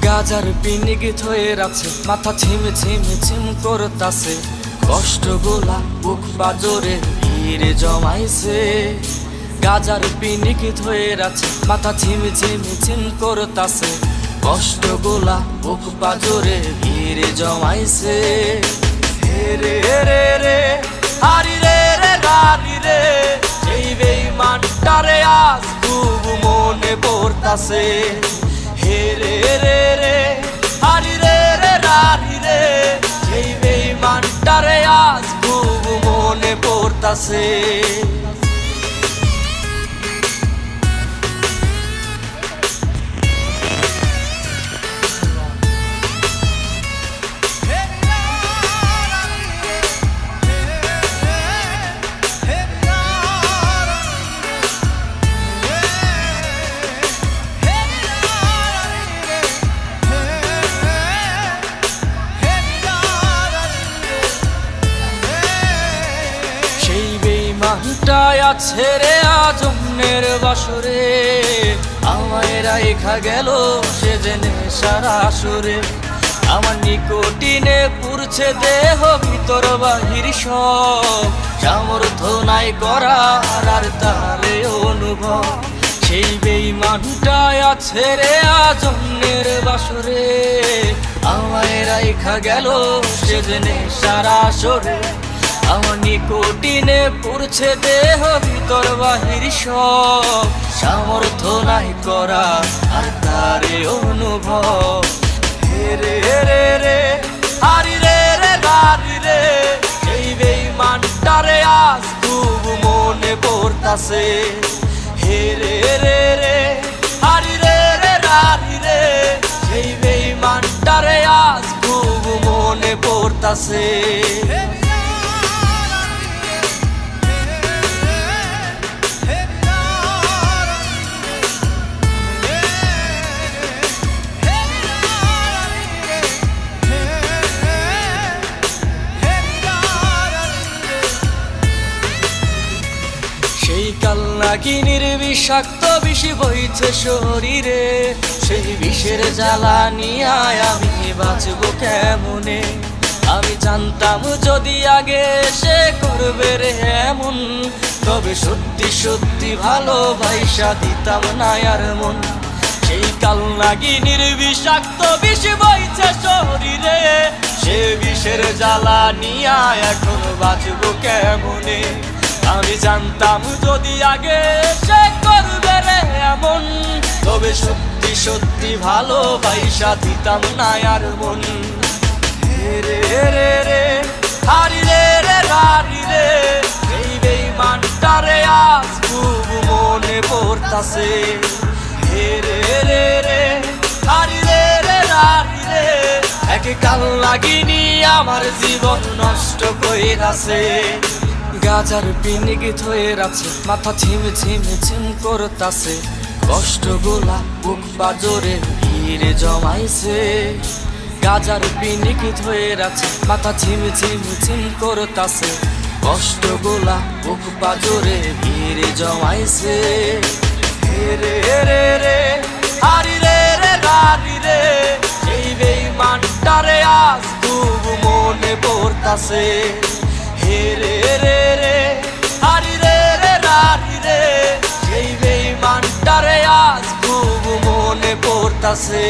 গাজার পিনিক ধয়ে আছে, মাথা ছিম ছিম ছিম করতাছে, কষ্টগুলা বুক বাজরে ভিড়ে জমাইছে। গাজার পিনিক ধয়ে আছে, মাথা ছিম ছিম ছিম করতাছে, কষ্টগুলা বুক বাজরে ভিড়ে জমাইছে। হে রে রে রে হারি রে রে গারি রে, এই বেঈমানটারে আজ খুব মনে পড়তাছে। হে রে রে রে হারি রে রে রারি রে, এই বেঈমানটারে আজ খুব মনে পড়তাছে। মানটাই আছে রে আজমের বাসরে, আমায় রাইখা গেল সে জেনে সারা সুরে। আমার নিকটিনে পুরছে দেহ ভিতর বাহির সব, সামর্থ্য নাই করার আর তারে অনুভব। সেই বেঈমানটাই আছে রে আজমের বাসরে, আমায় রাইখা গেল সে জেনে সারা সুরে। আমার নিকটিনে পুরছে দেহ ভিতর বাহির সব, সামর্থ্য নাই করা আর তারে অনুভব। হে রে রে রে হারি রে রে গারি রে, এই বেঈমানটারে আজ খুব মনে পড়তাছে। হে রে রে রে হারি রে রে রারি রে, এই বেঈমানটারে আজ খুব মনে পড়তাছে। সেই কালনাগিনীর বিষাক্ত বিষ বইছে শরীরে, সেই বিষের জ্বালা নিয়ে আমি বাঁচবো কেমনে। আমি জানতাম যদি আগে সে করবে রে এমন, তবে সত্যি সত্যি ভালোবাসা দিতাম না আর মন। সেই কালনাগিনীর বিষাক্ত বিষ বইছে শরীরে, সে বিষের জ্বালা নিয়ে এখন বাঁচবো কেমনে। আমি জানতাম যদি আগে সে করবে রে এমন, তবে সত্যি সত্যি ভালোবাসা দিতাম না আর মন। হে রে রে রে হারি রে রে রারি রে, এই বেঈমানটারে আজ খুব মনে পড়তাছে। হে রে রে রে হারি রে রে রারি রে, এক কালনাগিনী আমার জীবন নষ্ট কইরাছে। গাজার পিনিক ধয়ে আছে, মাথা ছিম ছিম ছিম করতাছে, কষ্টগুলা বুক বাজরে ভিড়ে জমাইছে। গাজার পিনিক ধয়ে আছে, মাথা ছিম ছিম ছিম করতাছে, কষ্টগুলা বুক বাজরে ভিড়ে জমাইছে। হে রে রে রে হারি রে রে গারি রে, এই বেঈমানটারে আজ খুব মনে পড়তাছে। হে রে রে রে হারি রে রে রারি রে, এই বেঈমানটারে আজ খুব মনে পড়তাছে।